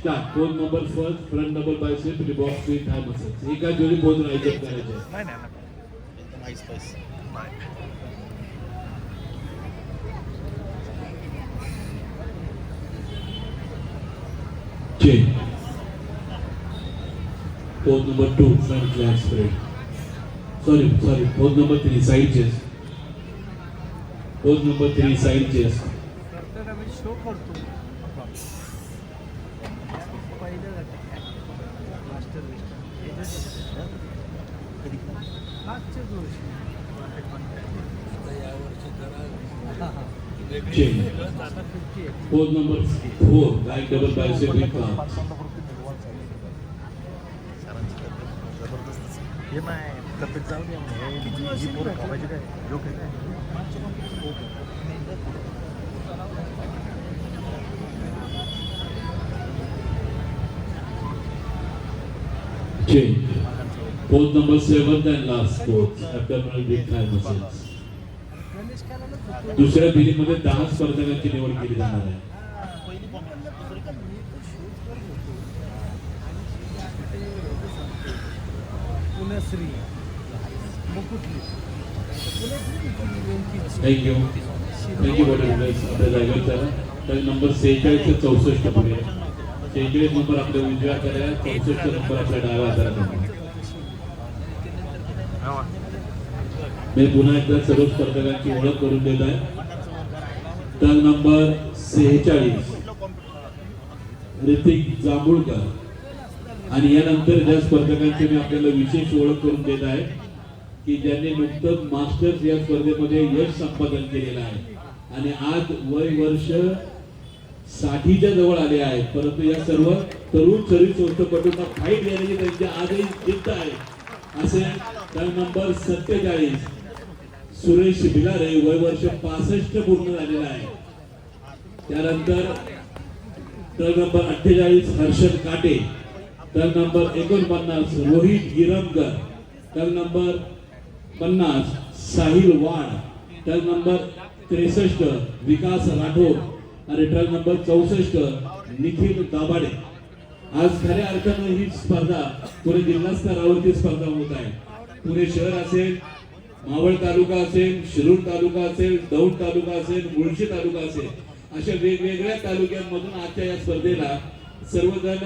Start. Pose number first, front double bicep, the box with high muscles. एका जोडी pose राहायचे करायचे. नाही नाही एकदम हाय spice Change. Pose number 2, front leg spread. Sorry. Pose number 3, side chest. Pose number 3, side chest. करताना me show करतो पहिलं मास्टर मागच्या वर्षी Change. Pose number 4, right double bicep with calves. हे नाही तब्येत जाऊ दे ही पोरं खावायची काय लोक काय Change. Pose number 7 and last pose, abdominal big thigh muscles. Ganesh कालाला दुसऱ्या फेरीमध्ये 10 स्पर्धकांची निवड केली जाणार आहे. पुण्याश्री मुकुटली थँक्यू बॉडीबिल्डर्स आपल्या जागेवर चला. तर नंबर 46 ते 64 पुढे 46 नंबर आपल्या उजव्या हाताला, 64 नंबर आपल्या डाव्या हाताला. मी पुन्हा एकदा सर्व स्पर्धकांची ओळख करून देत आहे. तर नंबर 46 ऋतिक जांभूळकर. आणि यानंतर ज्या स्पर्धकांची मी आपल्याला विशेष ओळख करून देत आहे की ज्यांनी नुकतंच मास्टर्स या स्पर्धेमध्ये यश संपादन केलेलं आहे आणि आज वय वर्ष 60च्या जवळ आले आहेत, परंतु या सर्व तरुण शरीरसौष्ठवपटूंना फाईट देण्याची त्यांची आजही जिद्द आहे. असे तर नंबर 47 सुरेश बिलारे, वय वर्ष 65 पूर्ण झालेला आहे. त्यानंतर तर नंबर 48 हर्षद काटे, तर नंबर 49 रोहित गिरमकर, तर नंबर 50 साहिल वाड, तर नंबर 63 विकास राठोड आणि तर नंबर 64 निखिल दाभाडे. आज खऱ्या अर्थानं ही स्पर्धा पुणे जिल्हा स्तरावरची स्पर्धा होत आहे. पुणे शहर असेल, मावळ तालुका असेल, शिरूर तालुका असेल, दौंड तालुका असेल, मुळशी तालुका असेल, अशा वेगवेगळ्या तालुक्यांमधून आजच्या या स्पर्धेला सर्वजण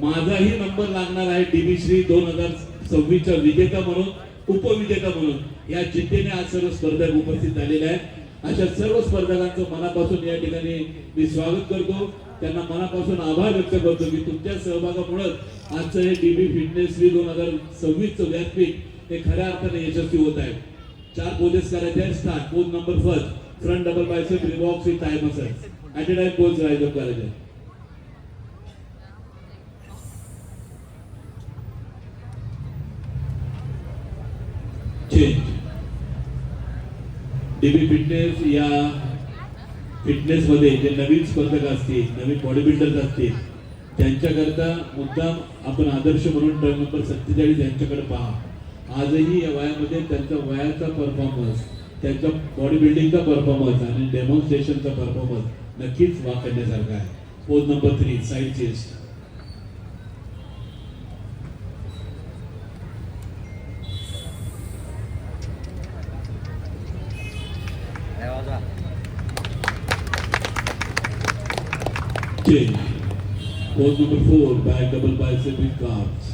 माझाही नंबर लागणार आहे डीबी श्री 2026चा विजेता म्हणून, उपविजेता म्हणून या जिद्दीने आज सर्व स्पर्धक उपस्थित झालेले आहेत. अशा सर्व स्पर्धकांचं मनापासून या ठिकाणी मी स्वागत करतो. त्यांना मनापासून आभार व्यक्त करतो की तुमच्या सहभागामुळे आजचं हे डीबी फिटनेस वीक 2026चं व्यासपीठ हे खऱ्या अर्थाने यशस्वी होत आहे. 4 पोजेस करायचे आहेत. Start. Pose number 1, front double bicep रिबॉक्स with thigh muscles. At a time pose rise up करायचे. चेंज. डीबी फिटनेस या फिटनेस मध्ये जे नवीन स्पर्धक असतील, नवीन बॉडी बिल्डर्स असतील, त्यांच्याकरता मुद्दाम आपण आदर्श म्हणून टर्न नंबर 47 यांच्याकडे पहा. आजही या वयामध्ये त्यांचा वयाचा परफॉर्मन्स, त्यांचा बॉडी बिल्डिंगचा परफॉर्मन्स आणि डेमॉन्स्ट्रेशनचा परफॉर्मन्स नक्कीच वाखाणण्यासारखा आहे. Pose number 3, side chest. Change. Pose number 4, back double bicep with calves.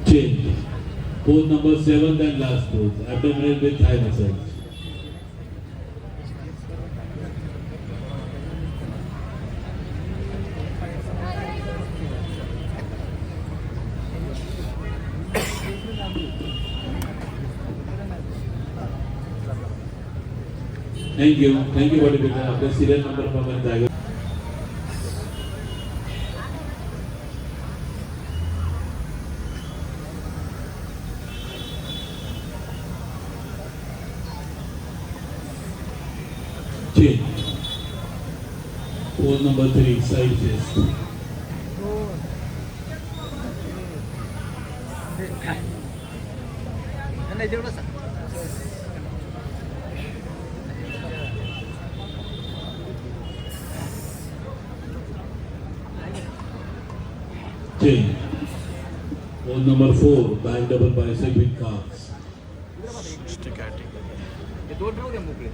Change. Pose number 7 and last pose, abdominal with thigh muscles. Thank you body builder. आपल्या सिरियल नंबर प्रमाणे जागा. Pose number 3, side chest. दोन नाही तेवढं Change. Pose number 4, back double bicep with calves. ते दोन राहू द्या मोकळे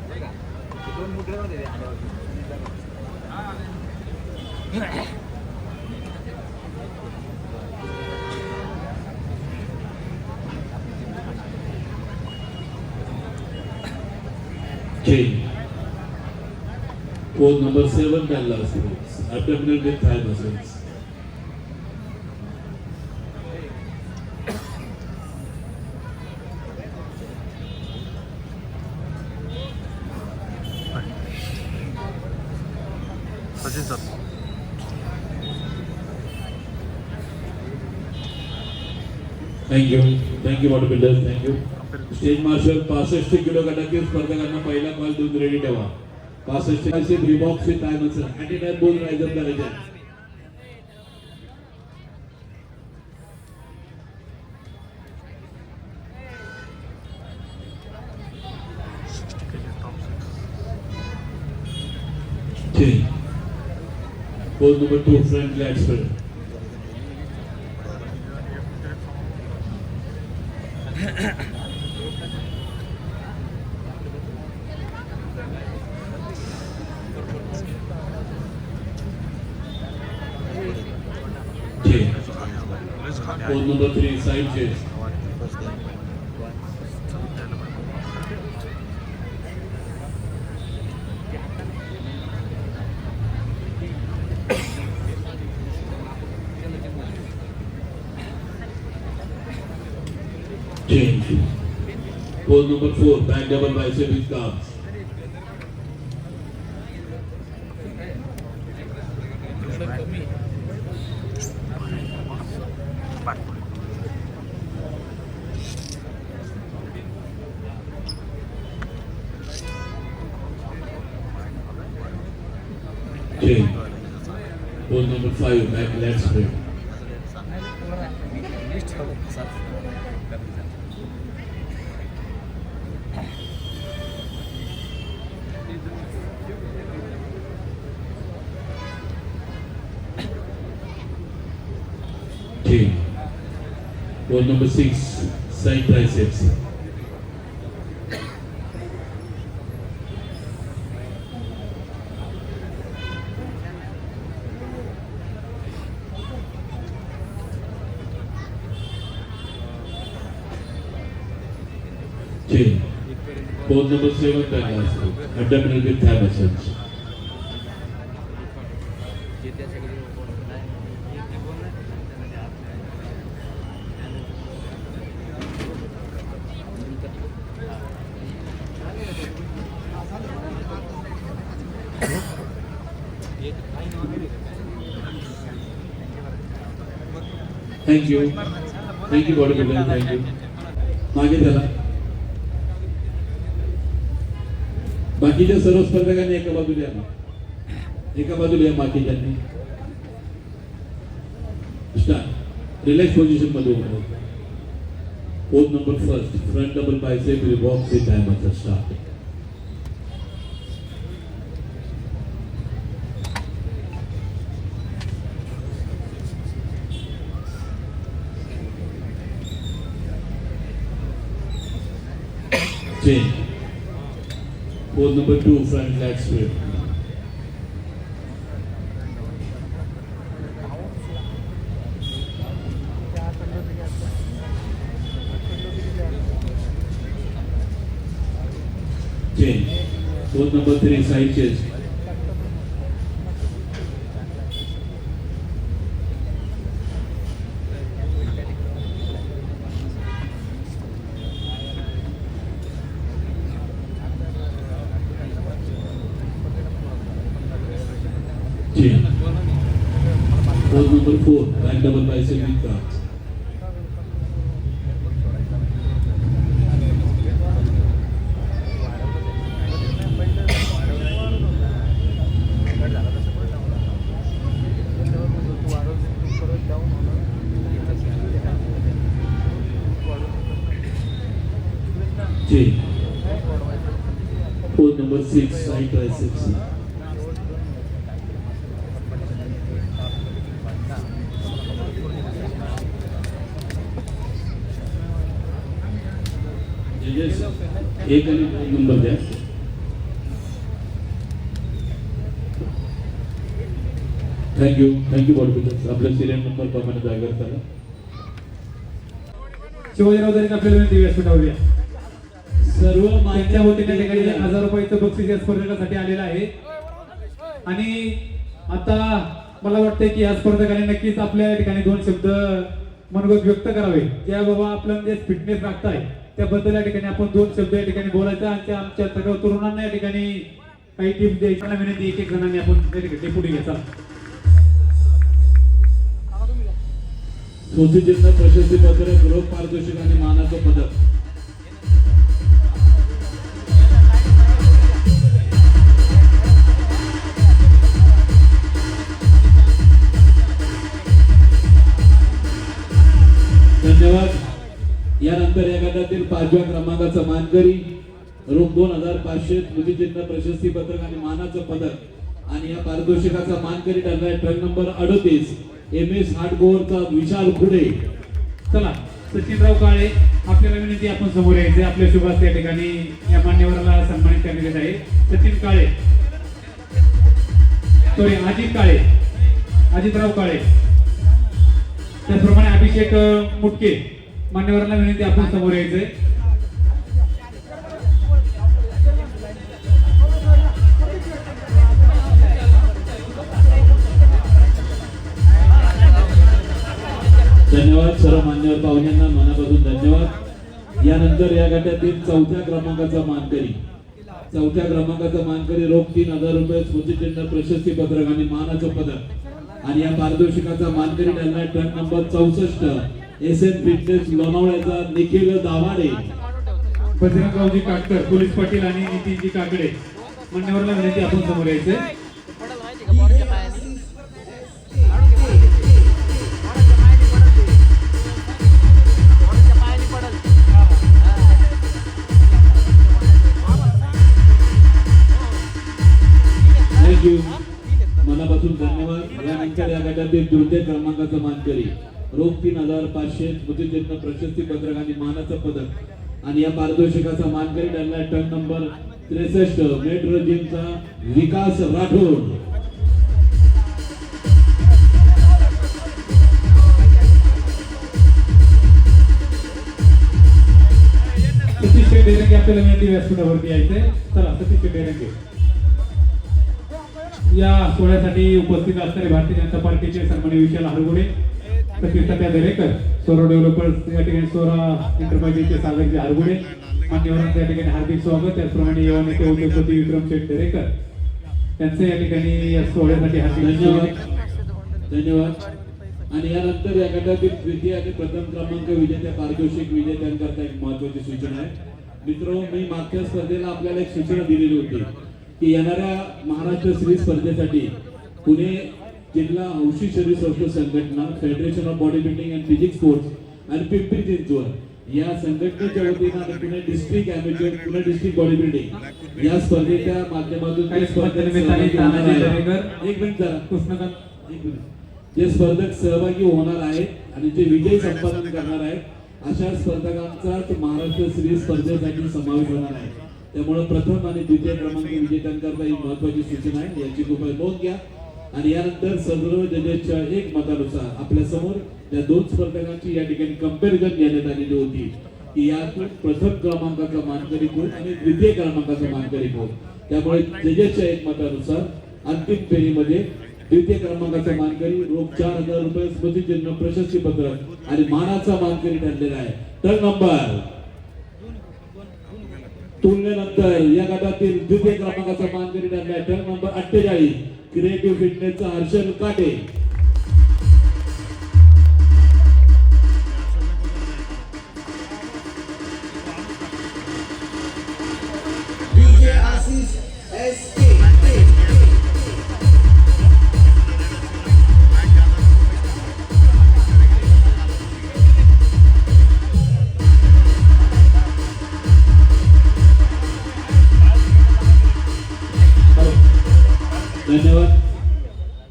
नाही का ते दोन मोकळे राहू दे आल्यावरती Change. Pose number 7, Dallas splits. Abdominal with thigh muscles. Sachin sir Thank you bodybuilders, thank you. Stage marshal 65 kilo गटातील स्पर्धकांना पहिला कॉल देऊन रेडी ठेवा. 65 रिबॉक्स with thigh muscle at a time बोल राइज अप करायचे. ठीक. Pose number 2, front leg spread. ठीक. Pose number 3, side chest. Change. Pose number 4, back double bicep with calves. Change. Pose number 5, back leg spread. Change. Pose number 6, side triceps. Change. Pose number 7, Dallas. Abdominal with thigh muscles. Thank you. Thank you bodybuilder. Thank you. मागे त्याला. बाकीच्या सर्व स्पर्धकांनी एका बाजूला या. एका बाजूला या बाकीच्यांनी. स्टार्ट. रिलॅक्स पोझिशन मध्ये उभा राहा. Pose number 1, front double bicep with box with timer. Start. Change. Pose number 2, front leg spread. Change. Pose number 3, side chest. Change. Pose number 4, back double bicep with calves. number 6 side triceps. जजेस एक आणि दोन number द्या. Thank you bodybuilders. आपल्या serial number प्रमाणे जागर करा. शिवाजीराव जरी आपल्याला विनंती व्यासपीठावर या. सर्व त्यांच्या वतीने त्या ठिकाणी माहिती 1000 रुपयाचं बक्षीस या स्पर्धकासाठी आलेलं आहे. आणि आता मला वाटतंय की या स्पर्धकाने नक्कीच आपल्या या ठिकाणी 2 शब्द मनोगत व्यक्त करावे. ज्या बाबा आपलं जे फिटनेस राखताय त्याबद्दल या ठिकाणी आपण 2 शब्द या ठिकाणी बोलायचं आणि आमच्या सगळ्या तरुणांना या ठिकाणी काही टिप्स द्यायची विनंती. एक जणांनी आपण डेपुटी घ्यायचा. स्मृतिचिन्ह, प्रशस्तीपत्र, गृह पारितोषिक आणि मानाचं पदक. धन्यवाद. यानंतर या गटातील 5व्या क्रमांकाचा मानकरी रोख 2500, स्मृतिचिन्ह, प्रशस्तीपत्रक आणि मानाचं पदक आणि या पारितोषिकाचा मानकरी ठरलाय ट्रक नंबर 38 MS हार्डकोअरचा विशाल खुडे. चला सचिनराव काळे आपल्याला विनंती आपण समोर यायचे. आपल्या शुभास या ठिकाणी या मान्यवराला सन्मानित करण्यात येत आहे. सचिन काळे, सॉरी अजित काळे, अजितराव काळे. त्याचप्रमाणे अभिषेक मुटके मान्यवरांना विनंती आपण समोर यायचे. धन्यवाद. सर्व मान्यवर पाहुण्यांना मनापासून धन्यवाद. यानंतर या गटातील 4थ्या क्रमांकाचा मानकरी रोख 3000 रुपये, स्मृतिचिन्ह, प्रशस्तीपत्रक आणि मानाचं पदक आणि या पारितोषिकाचा मानकरी ठरलाय ट्रक नंबर 64 SN फिटनेस लोणावळ्याचा निखिल दावाडे. बजरंगरावजी काटकर, पोलीस पाटील आणि नितीनजी काकडे मान्यवरांना विनंती आपण समोर यायचे. थँक्यू, मनापासून धन्यवाद. यानंतर या गटातील 3ऱ्या क्रमांकाचा मानकरी रोख 3500, स्मृतिचिन्ह, प्रशस्तीपत्रक आणि मानाचं पदक आणि या पारितोषिकाचा मानकरी ठरलाय ट्रक नंबर 63 मेट्रो जिमचा विकास राठोड. सतीश बेरंगे आपल्याला विनंती व्यासपीठावरती यायचे. चला सतीश बेरंगे. या सोहळ्यासाठी उपस्थित असणारे भारतीय जनता पार्टीचे सन्माननीय विशाल हरगुडे, सतीश तात्या दरेकर, सोरा डेव्हलपर्स या ठिकाणी सोरा एंटरप्राइजेसचे सागरजी हरगुडे मान्यवरांचं या ठिकाणी हार्दिक स्वागत. त्याचप्रमाणे युवा नेते उद्योगपती विक्रम शेठ दरेकर त्यांचे या ठिकाणी या सोहळ्यासाठी हार्दिक धन्यवाद. आणि यानंतर या गटातील 2य आणि प्रथम क्रमांक विजेत्या पारितोषिक विजेत्यांकरता एक महत्त्वाची सूचना आहे. मित्र, मी मागच्या स्पर्धेला आपल्याला एक सूचना दिलेली होती की येणाऱ्या महाराष्ट्र श्री स्पर्धेसाठी पुणे जिल्हा हौशी शरीर संस्था संघटना, federation of body building and physics sports आणि पिंपरी चिंचवड या संघटनेच्या वतीनं आणि Pune district amateur, Pune district body building या स्पर्धेच्या माध्यमातून काही स्पर्धेत जे स्पर्धक सहभागी होणार आहेत आणि जे विजय संपादन करणार आहेत अशा स्पर्धकांचाच महाराष्ट्र श्री स्पर्धेसाठी समावेश होणार आहे. त्यामुळे प्रथम आणि 2य क्रमांक विजेत्यांकरता ही महत्त्वाची सूचना आहे, याची कृपया नोंद घ्या. आणि यानंतर सर्व जजेसच्या एक मतानुसार आपल्या समोर त्या 2 स्पर्धकांची या ठिकाणी कंपॅरिझन घेण्यात आलेली होती की यातून प्रथम क्रमांकाचा मानकरी कोण आणि 2य क्रमांकाचा मानकरी कोण. त्यामुळे जजेसच्या एक मतानुसार अंतिम फेरीमध्ये 2य क्रमांकाचा मानकरी रोख 4000 रुपये, स्मृतिचिन्ह, प्रशस्तीपत्रक आणि मानाचा मानकरी ठरलेला आहे. ट्रक नंबर तुलनेनंतर या गटातील 2य क्रमांकाचा मानकरी ठरलाय ट्रक नंबर 48 क्रिएटिव्ह फिटनेसचा हर्षल काटे.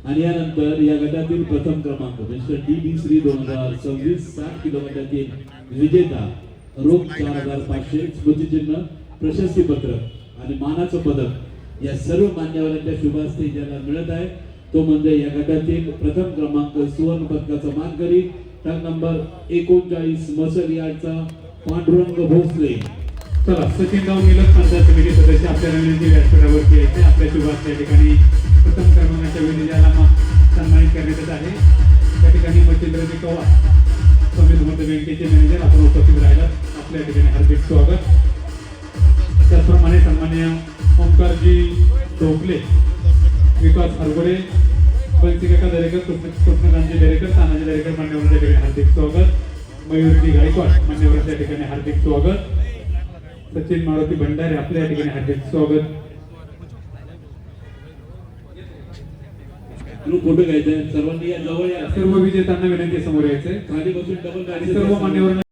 आणि यानंतर या गटातील प्रथम क्रमांक मिस्टर DB श्री 2026 60 किलोमीटरतील विजेता रोख 4500 स्मृतिचिन्ह प्रशस्ती पत्रक आणि मानाचं पदक या सर्व मान्यवरांच्या शुभास्ते ज्याला मिळत आहे तो म्हणजे या गटातील प्रथम क्रमांक सुवर्ण पदकाचा मानकरी टँक नंबर 39 मसल यार्डचा पांडुरंग भोसले. चला सचिन राव निलक पंचायत समिती सदस्य आपल्या विनंती व्यासपीठावरती यायचे. आपल्या शुभास या ठिकाणी प्रथम क्रमांकाच्या विजेत्याला सन्मानित करण्यात येत आहे. त्या ठिकाणी मच्छिंद्रजी पवार स्वामी समर्थ बँकेचे मॅनेजर आपण उपस्थित राहिला आपल्या ठिकाणी हार्दिक स्वागत. त्याचप्रमाणे सन्मान्य ओंकारजी ढोकले, विकास हरगोडे, बंसीकाका दरेकर, कृष्णकांतजी दरेकर, तानाजी दरेकर मान्यवरांच्या ठिकाणी हार्दिक स्वागत. मयूरजी गायकवाड मान्यवरांच्या ठिकाणी हार्दिक स्वागत. सचिन मारुती भंडारे आपल्या ठिकाणी हार्दिक स्वागत. ग्रुप फोटो घ्यायचा सर्वांनी या जवळ या. सर्व विजेत्यांना विनंती समोर यायचंय. खाली बसून डबल सर्व मान्यवरांना